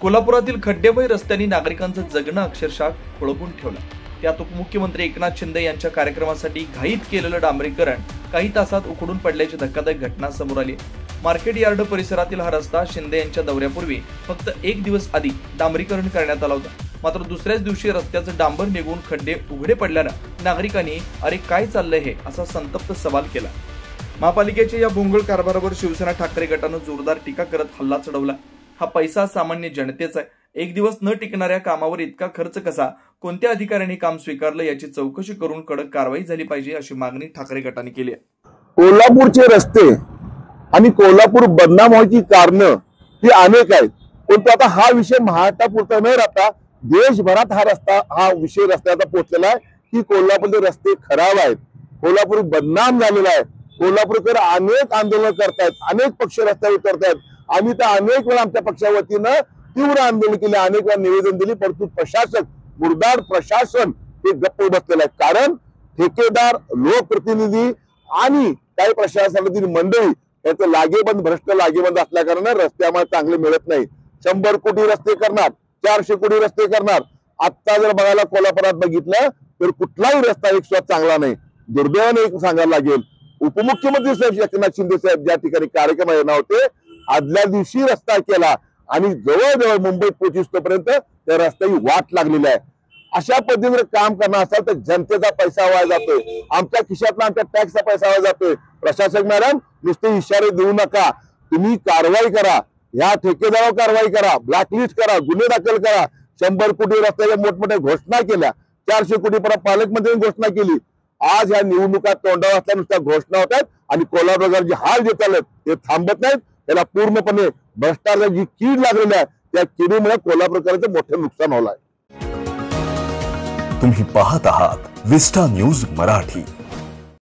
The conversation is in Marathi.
कोल्हापुरातील खड्डेमय रस्त्यांनी नागरिकांचं जगणं अक्षरशः खोळंबून ठेवलं। त्यात उपमुख्यमंत्री एकनाथ शिंदे यांच्या कार्यक्रमासाठी घाईत केलेलं डांबरीकरण काही तासात उखडून पडल्याची धक्कादायक घटना समोर आली। मार्केट यार्ड परिसरातील हा रस्ता शिंदे यांच्या दौऱ्यापूर्वी फक्त एक दिवस आधी डांबरीकरण करण्यात आला होता। मात्र दुसऱ्याच दिवशी रस्त्याचं डांबर निघून खड्डे उघडे पडल्यानं नागरिकांनी अरे काय चाललंय हे असा संतप्त सवाल केला। महापालिकेच्या या भोंगळ कारभारावर शिवसेना ठाकरे गटानं जोरदार टीका करत हल्ला चढवला। हा पैसा सामान्य जनतेचा आहे। एक दिवस न टिकणाऱ्या कामावर इतका खर्च कसा, कोणत्या अधिकाऱ्यांनी काम स्वीकारलं याची चौकशी करून कडक कारवाई झाली पाहिजे अशी मागणी ठाकरे गटाने केली आहे। कोल्हापूरचे रस्ते आणि कोल्हापूर बदनाम व्हायची कारणं ही अनेक आहेत, पण आता हा विषय महाराष्ट्रापुरता न राहता देशभरात हा विषय रस्त्याचा पोहोचलेला आहे की कोल्हापूरचे रस्ते खराब आहेत, कोल्हापूर बदनाम झालेला आहे। कोल्हापूरकर अनेक आंदोलन करतायत, अनेक पक्ष रस्त्यावर उतरतायत। आम्ही तर अनेक वेळा आमच्या पक्षाच्या वतीनं तीव्र आंदोलन केले, अनेक वेळा निवेदन दिली, परंतु प्रशासक मुर्दार प्रशासन हे गप्प बसलेलं आहे। कारण ठेकेदार, लोकप्रतिनिधी आणि काही प्रशासनातील मंडळी याचं लागेबंद, भ्रष्ट लागेबंद असल्या कारणाने रस्ते आम्हाला चांगले मिळत नाही। 100 कोटी रस्ते करणार, 400 कोटी रस्ते करणार। आता जर बघायला कोल्हापुरात बघितलं तर कुठलाही रस्ता एक सुद्धा चांगला नाही। दुर्दैवाने एक सांगायला लागेल, उपमुख्यमंत्री साहेब एकनाथ शिंदे साहेब ज्या ठिकाणी कार्यक्रम येणार होते आदल्या दिवशी रस्ता केला आणि जवळजवळ मुंबईत पोहोचतोपर्यंत त्या रस्त्याची वाट लागलेली आहे। अशा पद्धतीने काम करणार असाल तर जनतेचा पैसा वाया जातोय, आमच्या खिशातला आमच्या टॅक्सचा पैसा वाया जातोय। प्रशासक मॅडम नुसते इशारे देऊ नका, तुम्ही कारवाई करा, या ठेकेदारावर कारवाई करा, ब्लॅकलिस्ट करा, गुन्हे दाखल करा। 100 कोटी रस्त्याच्या मोठमोठ्या घोषणा केल्या, 400 कोटी परत पालकमंत्र्यांनी घोषणा केली। आज या निवडणुका तोंडावर असल्या नुसत्या घोषणा होतात आणि कोल्हापूरकर जे हाल जे चालत ते थांबत नाहीत। त्याला पूर्णपणे भ्रष्टाचाराची कीड लागलेली आहे, त्या किडीमुळे कोल्हापूरकरांचं मोठं नुकसान होलंय। तुम्ही पाहत आहात विस्टा न्यूज मराठी।